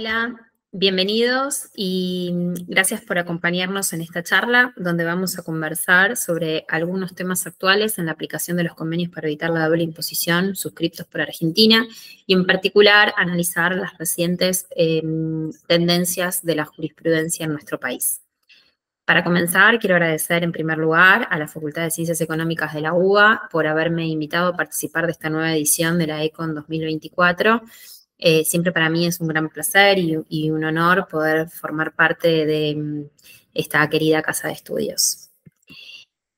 Hola, bienvenidos y gracias por acompañarnos en esta charla donde vamos a conversar sobre algunos temas actuales en la aplicación de los convenios para evitar la doble imposición suscritos por Argentina y en particular analizar las recientes tendencias de la jurisprudencia en nuestro país. Para comenzar, quiero agradecer en primer lugar a la Facultad de Ciencias Económicas de la UBA por haberme invitado a participar de esta nueva edición de la ECON 2024. Siempre para mí es un gran placer y un honor poder formar parte de esta querida casa de estudios.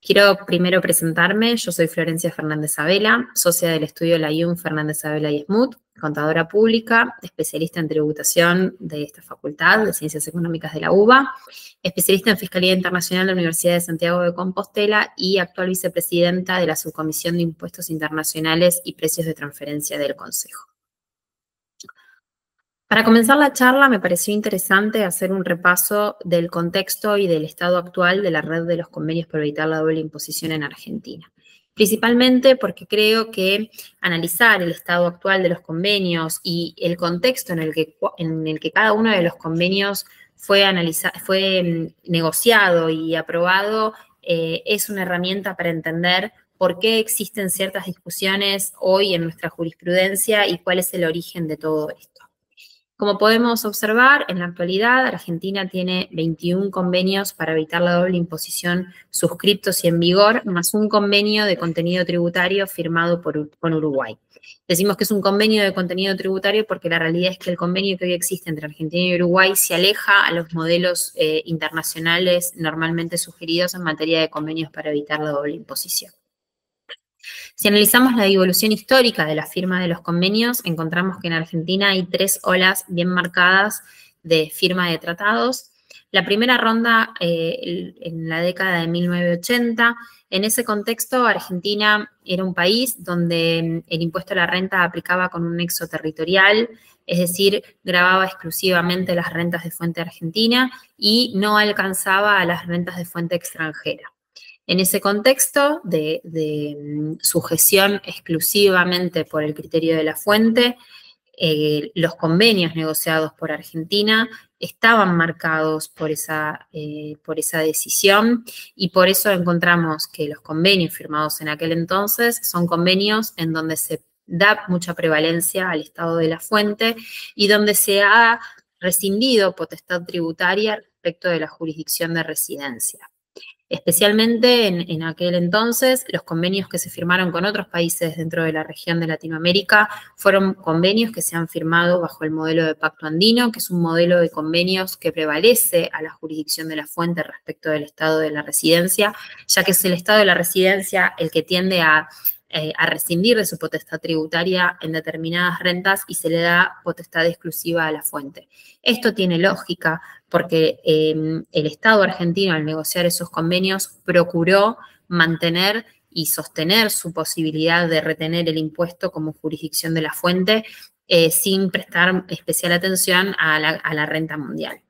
Quiero primero presentarme. Yo soy Florencia Fernández Sabela, socia del estudio Layún Fernández Sabela y Smoot, contadora pública, especialista en tributación de esta Facultad de Ciencias Económicas de la UBA, especialista en Fiscalía Internacional de la Universidad de Santiago de Compostela y actual vicepresidenta de la Subcomisión de Impuestos Internacionales y Precios de Transferencia del Consejo. Para comenzar la charla, me pareció interesante hacer un repaso del contexto y del estado actual de la red de los convenios para evitar la doble imposición en Argentina. Principalmente porque creo que analizar el estado actual de los convenios y el contexto en el que cada uno de los convenios fue negociado y aprobado es una herramienta para entender por qué existen ciertas discusiones hoy en nuestra jurisprudencia y cuál es el origen de todo esto. Como podemos observar, en la actualidad Argentina tiene 21 convenios para evitar la doble imposición suscriptos y en vigor, más un convenio de contenido tributario firmado con Uruguay. Decimos que es un convenio de contenido tributario porque la realidad es que el convenio que hoy existe entre Argentina y Uruguay se aleja a los modelos internacionales normalmente sugeridos en materia de convenios para evitar la doble imposición. Si analizamos la evolución histórica de la firma de los convenios, encontramos que en Argentina hay 3 olas bien marcadas de firma de tratados. La primera ronda en la década de 1980. En ese contexto, Argentina era un país donde el impuesto a la renta aplicaba con un nexo territorial, es decir, gravaba exclusivamente las rentas de fuente argentina y no alcanzaba a las rentas de fuente extranjera. En ese contexto de sujeción exclusivamente por el criterio de la fuente, los convenios negociados por Argentina estaban marcados por esa decisión y por eso encontramos que los convenios firmados en aquel entonces son convenios en donde se da mucha prevalencia al estado de la fuente y donde se ha rescindido potestad tributaria respecto de la jurisdicción de residencia. Especialmente en aquel entonces, los convenios que se firmaron con otros países dentro de la región de Latinoamérica fueron convenios que se han firmado bajo el modelo de Pacto Andino, que es un modelo de convenios que prevalece a la jurisdicción de la fuente respecto del estado de la residencia, ya que es el estado de la residencia el que tiende a rescindir de su potestad tributaria en determinadas rentas y se le da potestad exclusiva a la fuente. Esto tiene lógica porque el Estado argentino, al negociar esos convenios, procuró mantener y sostener su posibilidad de retener el impuesto como jurisdicción de la fuente sin prestar especial atención a la renta mundial.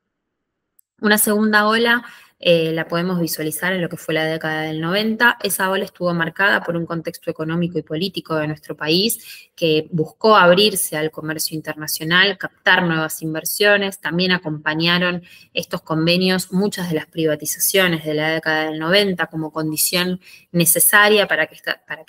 Una segunda ola la podemos visualizar en lo que fue la década del 90. Esa ola estuvo marcada por un contexto económico y político de nuestro país que buscó abrirse al comercio internacional, captar nuevas inversiones. También acompañaron estos convenios muchas de las privatizaciones de la década del 90 como condición necesaria para que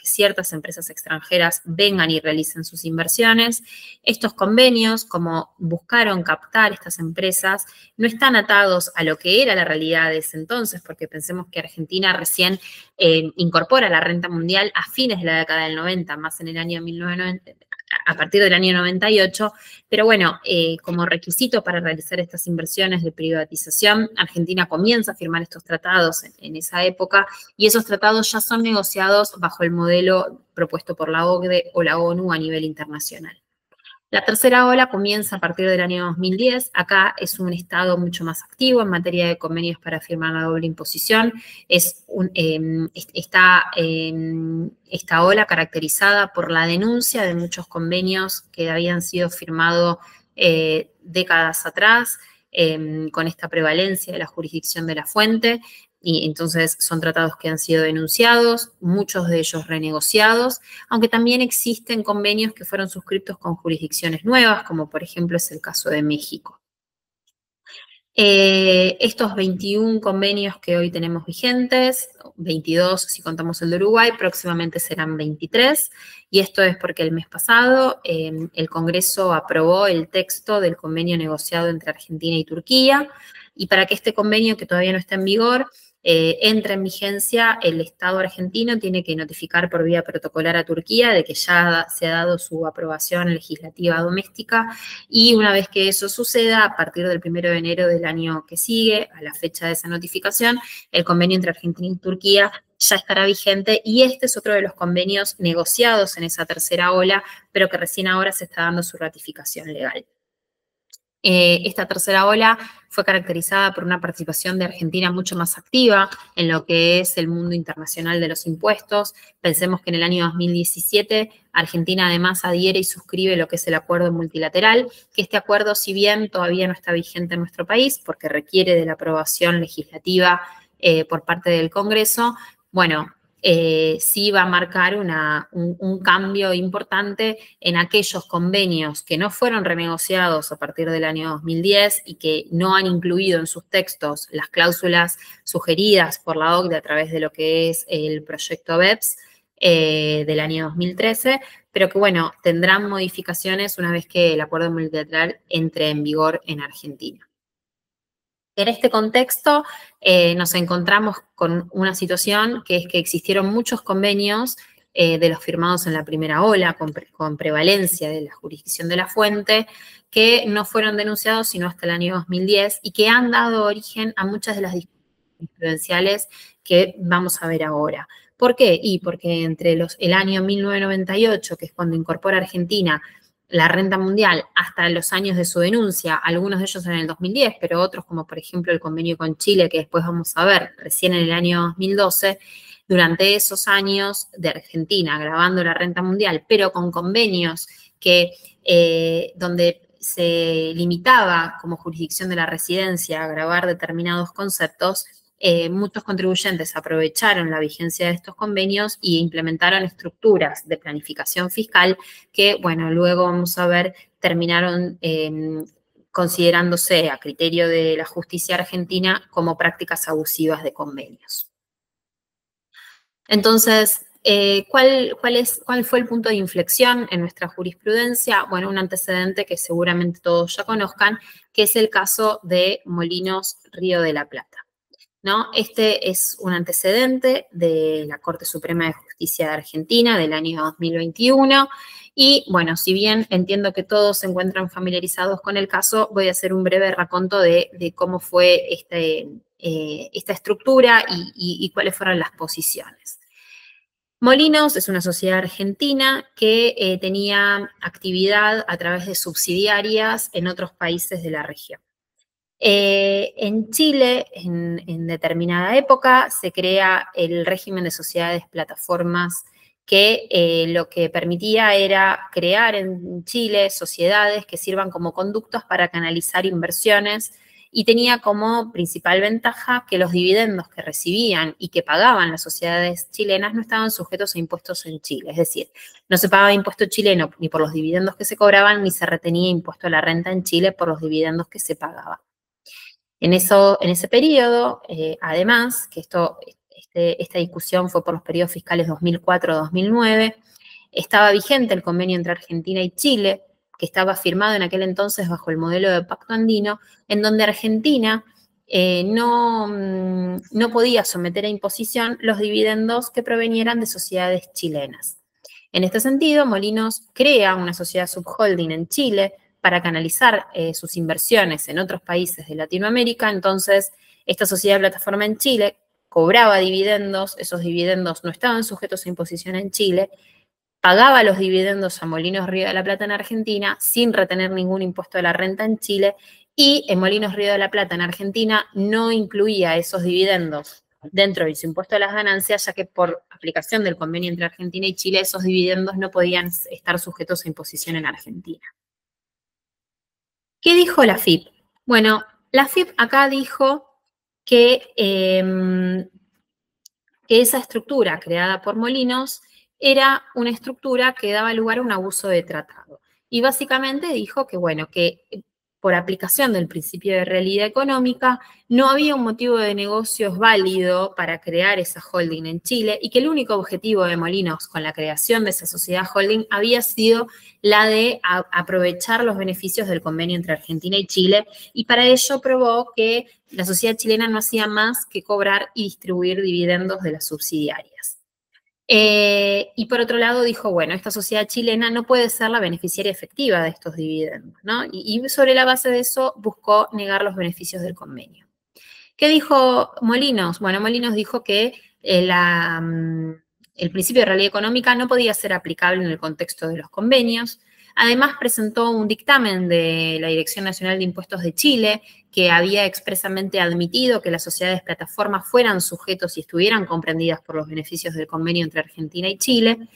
ciertas empresas extranjeras vengan y realicen sus inversiones. Estos convenios, como buscaron captar estas empresas, no están atados a lo que era la realidad de ese entonces, porque pensemos que Argentina recién incorpora la renta mundial a fines de la década del 90, más en el año 1990, a partir del año 98, pero bueno, como requisito para realizar estas inversiones de privatización, Argentina comienza a firmar estos tratados en esa época y esos tratados ya son negociados bajo el modelo propuesto por la OCDE o la ONU a nivel internacional. La tercera ola comienza a partir del año 2010. Acá es un Estado mucho más activo en materia de convenios para firmar la doble imposición. Está esta ola caracterizada por la denuncia de muchos convenios que habían sido firmados décadas atrás con esta prevalencia de la jurisdicción de la fuente. y entonces son tratados que han sido denunciados, muchos de ellos renegociados, aunque también existen convenios que fueron suscritos con jurisdicciones nuevas, como por ejemplo es el caso de México. Estos 21 convenios que hoy tenemos vigentes, 22 si contamos el de Uruguay, próximamente serán 23, y esto es porque el mes pasado el Congreso aprobó el texto del convenio negociado entre Argentina y Turquía, y para que este convenio, que todavía no está en vigor, entre en vigencia, el Estado argentino tiene que notificar por vía protocolar a Turquía de que ya se ha dado su aprobación legislativa doméstica, y una vez que eso suceda, a partir del 1 de enero del año que sigue, a la fecha de esa notificación, el convenio entre Argentina y Turquía ya estará vigente, y este es otro de los convenios negociados en esa tercera ola, pero que recién ahora se está dando su ratificación legal. Esta tercera ola fue caracterizada por una participación de Argentina mucho más activa en lo que es el mundo internacional de los impuestos. Pensemos que en el año 2017 Argentina además adhiere y suscribe lo que es el acuerdo multilateral, que este acuerdo, si bien todavía no está vigente en nuestro país porque requiere de la aprobación legislativa por parte del Congreso, bueno, sí va a marcar un cambio importante en aquellos convenios que no fueron renegociados a partir del año 2010 y que no han incluido en sus textos las cláusulas sugeridas por la OCDE a través de lo que es el proyecto BEPS del año 2013, pero que, bueno, tendrán modificaciones una vez que el acuerdo multilateral entre en vigor en Argentina. En este contexto nos encontramos con una situación que es que existieron muchos convenios de los firmados en la primera ola con prevalencia de la jurisdicción de la fuente que no fueron denunciados sino hasta el año 2010 y que han dado origen a muchas de las discusiones prudenciales que vamos a ver ahora. ¿Por qué? Y porque entre el año 1998, que es cuando incorpora Argentina la renta mundial, hasta los años de su denuncia, algunos de ellos en el 2010, pero otros como por ejemplo el convenio con Chile, que después vamos a ver recién en el año 2012, durante esos años de Argentina grabando la renta mundial, pero con convenios que donde se limitaba como jurisdicción de la residencia a grabar determinados conceptos, muchos contribuyentes aprovecharon la vigencia de estos convenios y implementaron estructuras de planificación fiscal que, bueno, luego vamos a ver, terminaron considerándose a criterio de la justicia argentina como prácticas abusivas de convenios. Entonces, ¿cuál fue el punto de inflexión en nuestra jurisprudencia? Bueno, un antecedente que seguramente todos ya conozcan, que es el caso de Molinos Río de la Plata, ¿no? Este es un antecedente de la Corte Suprema de Justicia de Argentina del año 2021 y, bueno, si bien entiendo que todos se encuentran familiarizados con el caso, voy a hacer un breve raconto de cómo fue esta estructura y cuáles fueron las posiciones. Molinos es una sociedad argentina que tenía actividad a través de subsidiarias en otros países de la región. En Chile, en determinada época, se crea el régimen de sociedades plataformas que lo que permitía era crear en Chile sociedades que sirvan como conductos para canalizar inversiones y tenía como principal ventaja que los dividendos que recibían y que pagaban las sociedades chilenas no estaban sujetos a impuestos en Chile. Es decir, no se pagaba impuesto chileno ni por los dividendos que se cobraban, ni se retenía impuesto a la renta en Chile por los dividendos que se pagaban. En ese periodo, además, que esta discusión fue por los periodos fiscales 2004-2009, estaba vigente el convenio entre Argentina y Chile, que estaba firmado en aquel entonces bajo el modelo de Pacto Andino, en donde Argentina no podía someter a imposición los dividendos que provenieran de sociedades chilenas. En este sentido, Molinos crea una sociedad subholding en Chile para canalizar sus inversiones en otros países de Latinoamérica. Entonces, esta sociedad de plataforma en Chile cobraba dividendos, esos dividendos no estaban sujetos a imposición en Chile, pagaba los dividendos a Molinos Río de la Plata en Argentina sin retener ningún impuesto de la renta en Chile, y en Molinos Río de la Plata en Argentina no incluía esos dividendos dentro de su impuesto a las ganancias, ya que por aplicación del convenio entre Argentina y Chile esos dividendos no podían estar sujetos a imposición en Argentina. ¿Qué dijo la FIP? Bueno, la FIP acá dijo que esa estructura creada por Molinos era una estructura que daba lugar a un abuso de tratado. Y básicamente dijo que, bueno, que por aplicación del principio de realidad económica, no había un motivo de negocios válido para crear esa holding en Chile y que el único objetivo de Molinos con la creación de esa sociedad holding había sido la de aprovechar los beneficios del convenio entre Argentina y Chile, y para ello probó que la sociedad chilena no hacía más que cobrar y distribuir dividendos de las subsidiarias. Y por otro lado dijo, bueno, esta sociedad chilena no puede ser la beneficiaria efectiva de estos dividendos, ¿no? Y sobre la base de eso buscó negar los beneficios del convenio. ¿Qué dijo Molinos? Bueno, Molinos dijo que el principio de realidad económica no podía ser aplicable en el contexto de los convenios. Además, presentó un dictamen de la Dirección Nacional de Impuestos de Chile que había expresamente admitido que las sociedades plataformas fueran sujetos y estuvieran comprendidas por los beneficios del convenio entre Argentina y Chile.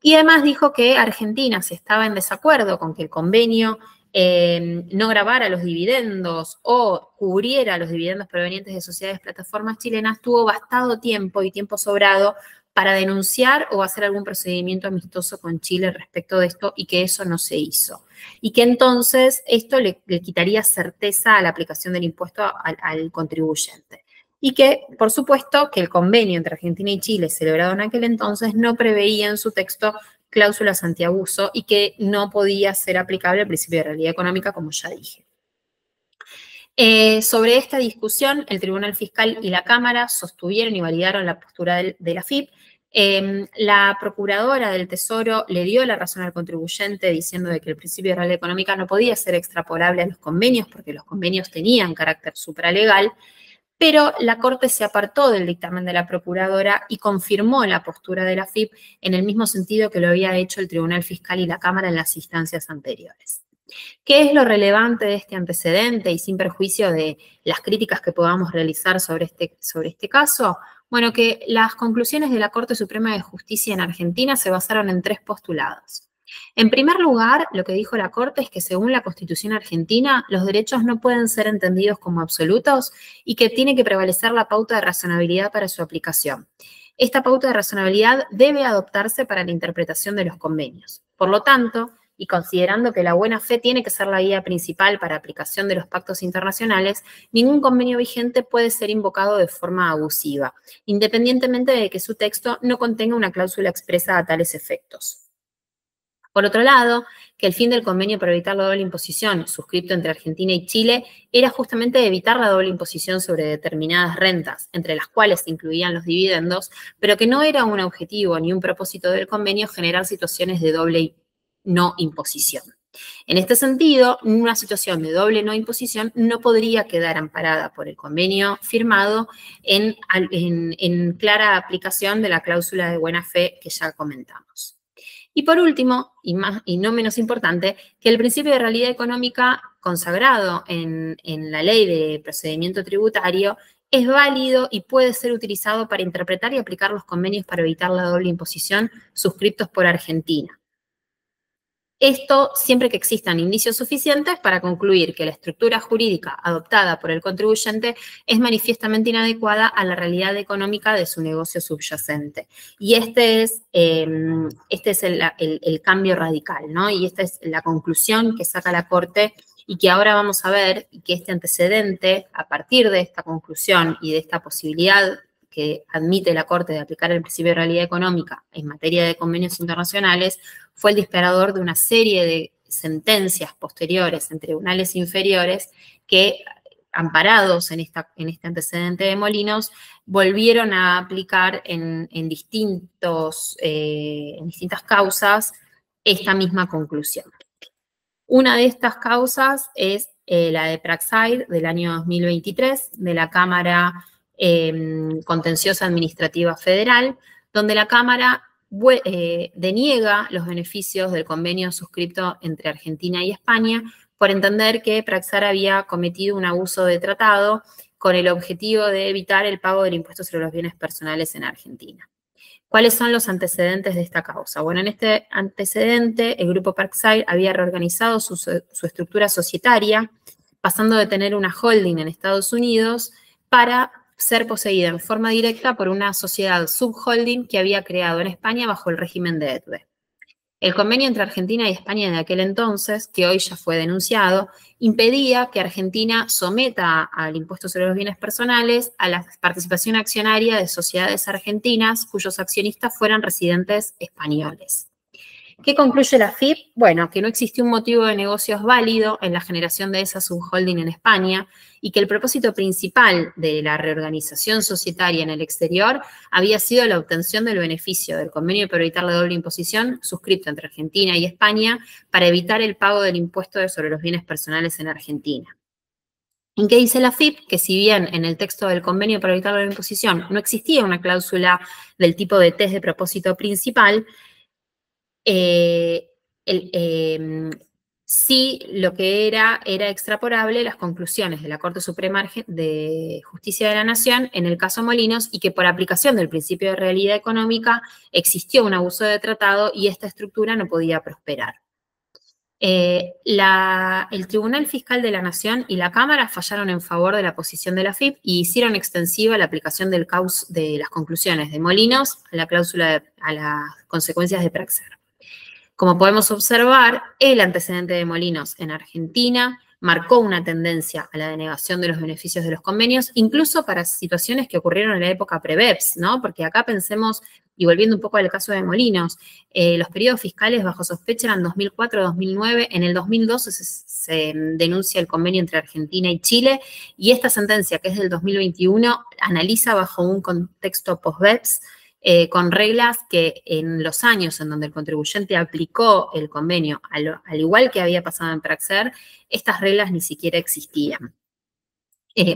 Y además dijo que Argentina, si estaba en desacuerdo con que el convenio no grabara los dividendos o cubriera los dividendos provenientes de sociedades plataformas chilenas, tuvo bastante tiempo y tiempo sobrado para denunciar o hacer algún procedimiento amistoso con Chile respecto de esto, y que eso no se hizo. Y que entonces esto le quitaría certeza a la aplicación del impuesto al contribuyente. Y que, por supuesto, que el convenio entre Argentina y Chile, celebrado en aquel entonces, no preveía en su texto cláusulas antiabuso y que no podía ser aplicable el principio de realidad económica, como ya dije. Sobre esta discusión, el Tribunal Fiscal y la Cámara sostuvieron y validaron la postura de la AFIP. La procuradora del Tesoro le dio la razón al contribuyente diciendo de que el principio de realidad económica no podía ser extrapolable a los convenios porque los convenios tenían carácter supralegal, pero la Corte se apartó del dictamen de la procuradora y confirmó la postura de la AFIP en el mismo sentido que lo había hecho el Tribunal Fiscal y la Cámara en las instancias anteriores. ¿Qué es lo relevante de este antecedente y sin perjuicio de las críticas que podamos realizar sobre este caso? Bueno, que las conclusiones de la Corte Suprema de Justicia en Argentina se basaron en 3 postulados. En primer lugar, lo que dijo la Corte es que según la Constitución argentina, los derechos no pueden ser entendidos como absolutos y que tiene que prevalecer la pauta de razonabilidad para su aplicación. Esta pauta de razonabilidad debe adoptarse para la interpretación de los convenios. Por lo tanto, y considerando que la buena fe tiene que ser la guía principal para aplicación de los pactos internacionales, ningún convenio vigente puede ser invocado de forma abusiva, independientemente de que su texto no contenga una cláusula expresa a tales efectos. Por otro lado, que el fin del convenio para evitar la doble imposición suscrito entre Argentina y Chile era justamente evitar la doble imposición sobre determinadas rentas, entre las cuales se incluían los dividendos, pero que no era un objetivo ni un propósito del convenio generar situaciones de doble no imposición. En este sentido, una situación de doble no imposición no podría quedar amparada por el convenio firmado en clara aplicación de la cláusula de buena fe que ya comentamos. Y por último, y no menos importante, que el principio de realidad económica consagrado en la ley de procedimiento tributario es válido y puede ser utilizado para interpretar y aplicar los convenios para evitar la doble imposición suscritos por Argentina. Esto siempre que existan indicios suficientes para concluir que la estructura jurídica adoptada por el contribuyente es manifiestamente inadecuada a la realidad económica de su negocio subyacente. Y este es el cambio radical, ¿no? Y esta es la conclusión que saca la Corte y que ahora vamos a ver, y que este antecedente, a partir de esta conclusión y de esta posibilidad que admite la Corte de aplicar el principio de realidad económica en materia de convenios internacionales, fue el disparador de una serie de sentencias posteriores en tribunales inferiores que, amparados en este antecedente de Molinos, volvieron a aplicar en distintas causas esta misma conclusión. Una de estas causas es la de Praxair del año 2023 de la Cámara Contenciosa Administrativa Federal, donde la Cámara deniega los beneficios del convenio suscrito entre Argentina y España por entender que Praxair había cometido un abuso de tratado con el objetivo de evitar el pago del impuesto sobre los bienes personales en Argentina. ¿Cuáles son los antecedentes de esta causa? Bueno, en este antecedente, el grupo Praxair había reorganizado su estructura societaria, pasando de tener una holding en Estados Unidos para ser poseída en forma directa por una sociedad subholding que había creado en España bajo el régimen de Edbe. El convenio entre Argentina y España de aquel entonces, que hoy ya fue denunciado, impedía que Argentina someta al impuesto sobre los bienes personales a la participación accionaria de sociedades argentinas cuyos accionistas fueran residentes españoles. ¿Qué concluye la FIP? Bueno, que no existió un motivo de negocios válido en la generación de esa subholding en España y que el propósito principal de la reorganización societaria en el exterior había sido la obtención del beneficio del convenio para evitar la doble imposición suscrito entre Argentina y España para evitar el pago del impuesto sobre los bienes personales en Argentina. ¿En qué dice la FIP? Que si bien en el texto del convenio para evitar la doble imposición no existía una cláusula del tipo de test de propósito principal, sí lo que era extrapolable las conclusiones de la Corte Suprema de Justicia de la Nación en el caso Molinos y que por aplicación del principio de realidad económica existió un abuso de tratado y esta estructura no podía prosperar. El Tribunal Fiscal de la Nación y la Cámara fallaron en favor de la posición de la FIP y hicieron extensiva la aplicación de las conclusiones de Molinos a la cláusula a las consecuencias de Praxair. Como podemos observar, el antecedente de Molinos en Argentina marcó una tendencia a la denegación de los beneficios de los convenios, incluso para situaciones que ocurrieron en la época pre-BEPS, ¿no? Porque acá pensemos, y volviendo un poco al caso de Molinos, los periodos fiscales bajo sospecha eran 2004-2009, en el 2012 se denuncia el convenio entre Argentina y Chile, y esta sentencia, que es del 2021, analiza bajo un contexto post-BEPS, con reglas que en los años en donde el contribuyente aplicó el convenio, al igual que había pasado en Praxair, estas reglas ni siquiera existían.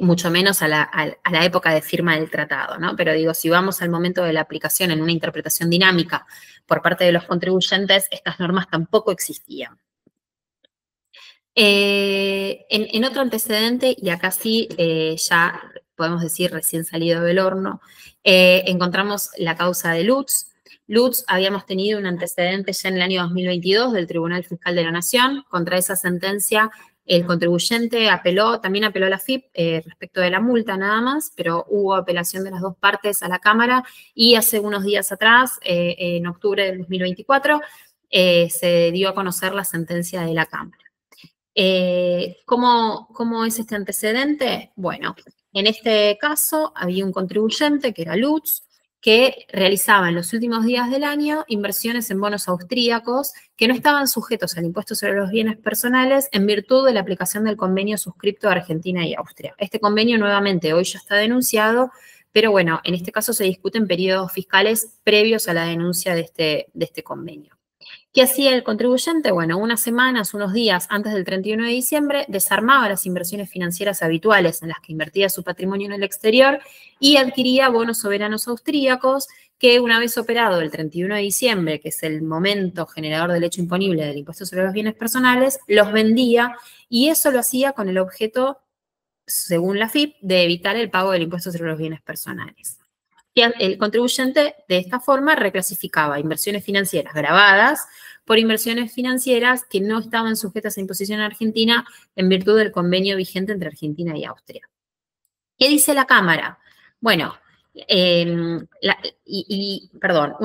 Mucho menos a la época de firma del tratado, ¿no? Pero digo, si vamos al momento de la aplicación en una interpretación dinámica por parte de los contribuyentes, estas normas tampoco existían. En otro antecedente, y acá sí ya podemos decir recién salido del horno, encontramos la causa de Lutz. Lutz habíamos tenido un antecedente ya en el año 2022 del Tribunal Fiscal de la Nación. Contra esa sentencia, el contribuyente también apeló a la FIP respecto de la multa nada más, pero hubo apelación de las dos partes a la Cámara y hace unos días atrás, en octubre del 2024, se dio a conocer la sentencia de la Cámara. ¿Cómo es este antecedente? Bueno, en este caso había un contribuyente que era Lutz, que realizaba en los últimos días del año inversiones en bonos austríacos que no estaban sujetos al impuesto sobre los bienes personales en virtud de la aplicación del convenio suscripto de Argentina y Austria. Este convenio nuevamente hoy ya está denunciado, pero bueno, en este caso se discuten periodos fiscales previos a la denuncia de este convenio. ¿Qué hacía el contribuyente? Bueno, unas semanas, unos días antes del 31 de diciembre, desarmaba las inversiones financieras habituales en las que invertía su patrimonio en el exterior y adquiría bonos soberanos austríacos que una vez operado el 31 de diciembre, que es el momento generador del hecho imponible del impuesto sobre los bienes personales, los vendía y eso lo hacía con el objeto, según la FIP, de evitar el pago del impuesto sobre los bienes personales. Y el contribuyente de esta forma reclasificaba inversiones financieras grabadas por inversiones financieras que no estaban sujetas a imposición en Argentina en virtud del convenio vigente entre Argentina y Austria. ¿Qué dice la Cámara? Bueno, un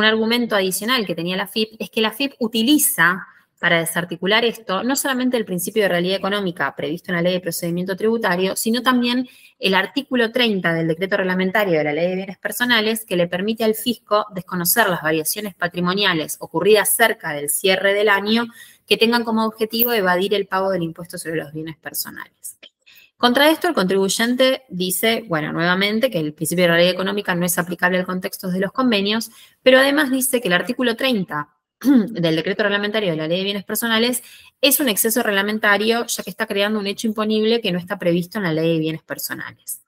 argumento adicional que tenía la FIP es que la FIP utiliza para desarticular esto, no solamente el principio de realidad económica previsto en la Ley de Procedimiento Tributario, sino también el artículo 30 del Decreto Reglamentario de la Ley de Bienes Personales, que le permite al fisco desconocer las variaciones patrimoniales ocurridas cerca del cierre del año que tengan como objetivo evadir el pago del impuesto sobre los bienes personales. Contra esto, el contribuyente dice, bueno, nuevamente, que el principio de realidad económica no es aplicable al contexto de los convenios, pero además dice que el artículo 30 del decreto reglamentario de la Ley de Bienes Personales es un exceso reglamentario, ya que está creando un hecho imponible que no está previsto en la Ley de Bienes Personales.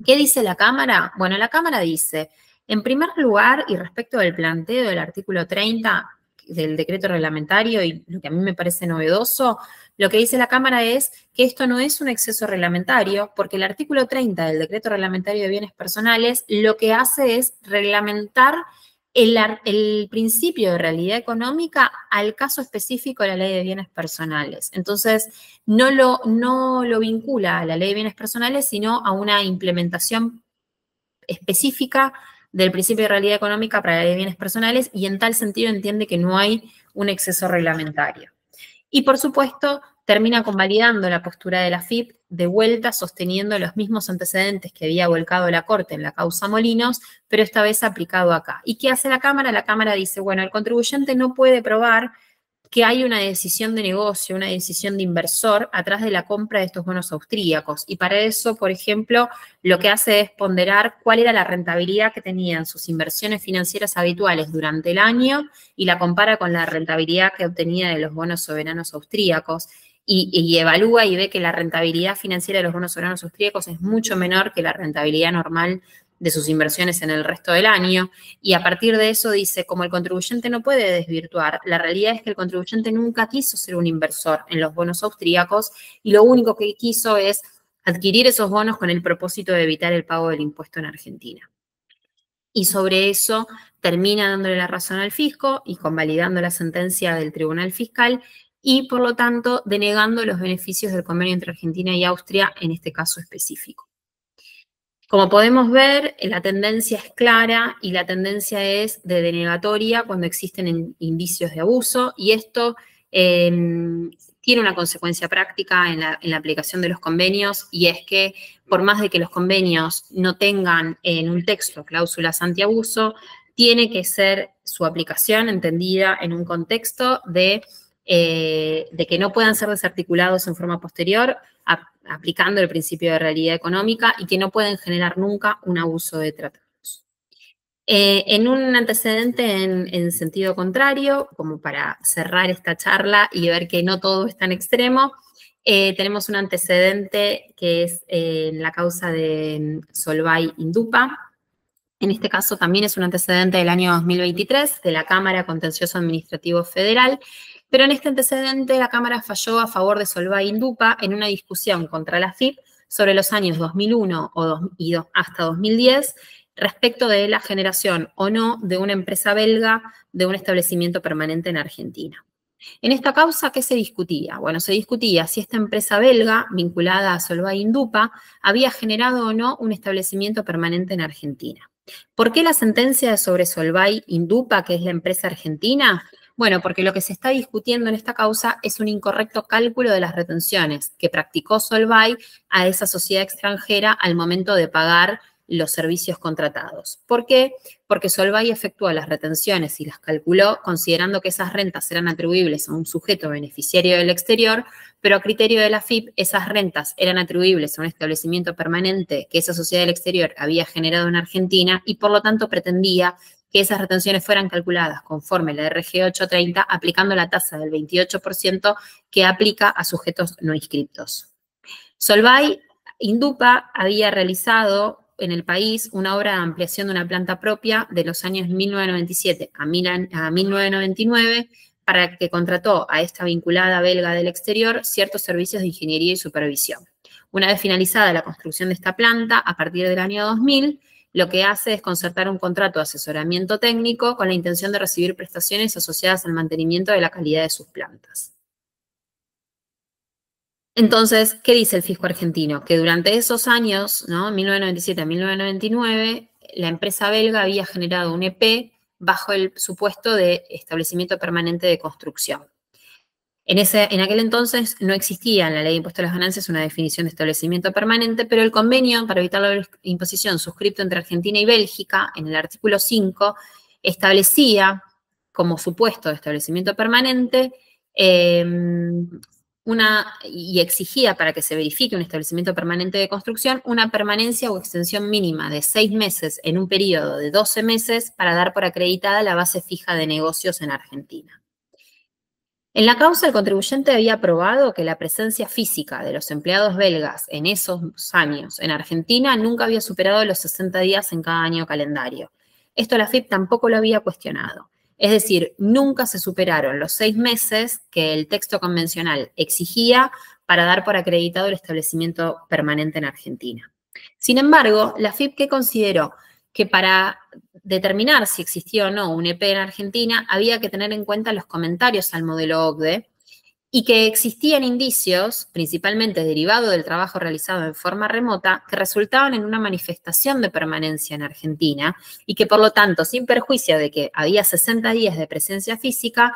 ¿Qué dice la Cámara? Bueno, la Cámara dice, en primer lugar, y respecto del planteo del artículo 30 del decreto reglamentario, y lo que a mí me parece novedoso, lo que dice la Cámara es que esto no es un exceso reglamentario, porque el artículo 30 del decreto reglamentario de bienes personales lo que hace es reglamentar el principio de realidad económica al caso específico de la ley de bienes personales. Entonces, no lo vincula a la ley de bienes personales, sino a una implementación específica del principio de realidad económica para la ley de bienes personales, y en tal sentido entiende que no hay un exceso reglamentario. Y por supuesto, termina convalidando la postura de la AFIP, de vuelta sosteniendo los mismos antecedentes que había volcado la Corte en la causa Molinos, pero esta vez aplicado acá. ¿Y qué hace la Cámara? La Cámara dice, bueno, el contribuyente no puede probar que hay una decisión de negocio, una decisión de inversor atrás de la compra de estos bonos austríacos. Y para eso, por ejemplo, lo que hace es ponderar cuál era la rentabilidad que tenían sus inversiones financieras habituales durante el año y la compara con la rentabilidad que obtenía de los bonos soberanos austríacos. Y evalúa y ve que la rentabilidad financiera de los bonos soberanos austríacos es mucho menor que la rentabilidad normal de sus inversiones en el resto del año, y a partir de eso dice, como el contribuyente no puede desvirtuar, la realidad es que el contribuyente nunca quiso ser un inversor en los bonos austríacos y lo único que quiso es adquirir esos bonos con el propósito de evitar el pago del impuesto en Argentina. Y sobre eso termina dándole la razón al fisco y convalidando la sentencia del Tribunal Fiscal y, por lo tanto, denegando los beneficios del convenio entre Argentina y Austria en este caso específico. Como podemos ver, la tendencia es clara y la tendencia es de denegatoria cuando existen indicios de abuso, y esto tiene una consecuencia práctica en la aplicación de los convenios, y es que por más de que los convenios no tengan en un texto cláusulas antiabuso, tiene que ser su aplicación entendida en un contexto de que no puedan ser desarticulados en forma posterior, aplicando el principio de realidad económica, y que no pueden generar nunca un abuso de tratados. En un antecedente en sentido contrario, como para cerrar esta charla y ver que no todo es tan extremo, tenemos un antecedente que es la causa de Solvay-Indupa. En este caso también es un antecedente del año 2023 de la Cámara Contencioso Administrativo Federal, pero en este antecedente la Cámara falló a favor de Solvay-Indupa en una discusión contra la AFIP sobre los años 2001 y hasta 2010 respecto de la generación o no de una empresa belga de un establecimiento permanente en Argentina. En esta causa, ¿qué se discutía? Bueno, se discutía si esta empresa belga, vinculada a Solvay-Indupa, había generado o no un establecimiento permanente en Argentina. ¿Por qué la sentencia sobre Solvay-Indupa, que es la empresa argentina? Bueno, porque lo que se está discutiendo en esta causa es un incorrecto cálculo de las retenciones que practicó Solvay a esa sociedad extranjera al momento de pagar los servicios contratados. ¿Por qué? Porque Solvay efectuó las retenciones y las calculó considerando que esas rentas eran atribuibles a un sujeto beneficiario del exterior, pero a criterio de la AFIP esas rentas eran atribuibles a un establecimiento permanente que esa sociedad del exterior había generado en Argentina, y por lo tanto pretendía que esas retenciones fueran calculadas conforme la RG 830, aplicando la tasa del 28% que aplica a sujetos no inscriptos. Solvay-Indupa había realizado en el país una obra de ampliación de una planta propia de los años 1997 a 1999, para que contrató a esta vinculada belga del exterior ciertos servicios de ingeniería y supervisión. Una vez finalizada la construcción de esta planta, a partir del año 2000, lo que hace es concertar un contrato de asesoramiento técnico con la intención de recibir prestaciones asociadas al mantenimiento de la calidad de sus plantas. Entonces, ¿qué dice el fisco argentino? Que durante esos años, ¿no? 1997 a 1999, la empresa belga había generado un EP bajo el supuesto de establecimiento permanente de construcción. En aquel entonces no existía en la ley de impuesto a las ganancias una definición de establecimiento permanente, pero el convenio para evitar la imposición suscrito entre Argentina y Bélgica, en el artículo 5, establecía como supuesto de establecimiento permanente y exigía, para que se verifique un establecimiento permanente de construcción, una permanencia o extensión mínima de 6 meses en un periodo de 12 meses para dar por acreditada la base fija de negocios en Argentina. En la causa, el contribuyente había probado que la presencia física de los empleados belgas en esos años en Argentina nunca había superado los 60 días en cada año calendario. Esto la AFIP tampoco lo había cuestionado. Es decir, nunca se superaron los 6 meses que el texto convencional exigía para dar por acreditado el establecimiento permanente en Argentina. Sin embargo, la AFIP, ¿qué consideró? Que para determinar si existía o no un EP en Argentina, había que tener en cuenta los comentarios al modelo OCDE y que existían indicios, principalmente derivados del trabajo realizado en forma remota, que resultaban en una manifestación de permanencia en Argentina y que, por lo tanto, sin perjuicio de que había 60 días de presencia física,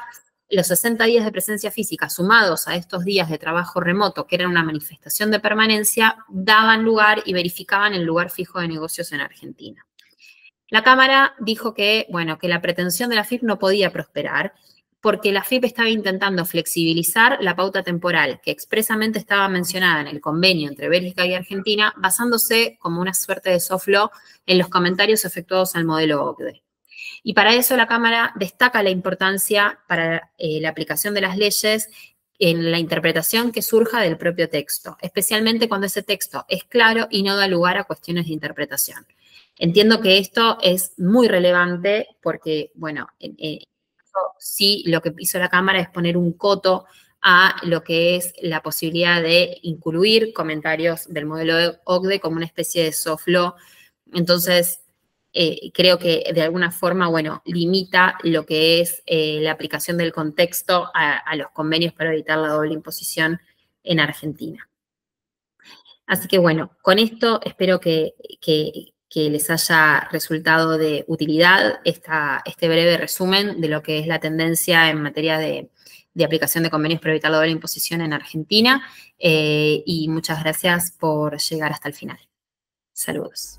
los 60 días de presencia física sumados a estos días de trabajo remoto, que eran una manifestación de permanencia, daban lugar y verificaban el lugar fijo de negocios en Argentina. La Cámara dijo que, bueno, que la pretensión de la AFIP no podía prosperar porque la AFIP estaba intentando flexibilizar la pauta temporal que expresamente estaba mencionada en el convenio entre Bélgica y Argentina, basándose como una suerte de soft law en los comentarios efectuados al modelo OCDE. Y para eso la Cámara destaca la importancia para la aplicación de las leyes en la interpretación que surja del propio texto, especialmente cuando ese texto es claro y no da lugar a cuestiones de interpretación. Entiendo que esto es muy relevante porque, bueno, sí lo que hizo la Cámara es poner un coto a lo que es la posibilidad de incluir comentarios del modelo OCDE como una especie de soft law. Entonces, creo que de alguna forma, bueno, limita lo que es la aplicación del contexto a los convenios para evitar la doble imposición en Argentina. Así que bueno, con esto espero que les haya resultado de utilidad este breve resumen de lo que es la tendencia en materia de aplicación de convenios para evitar la doble imposición en Argentina. Y muchas gracias por llegar hasta el final. Saludos.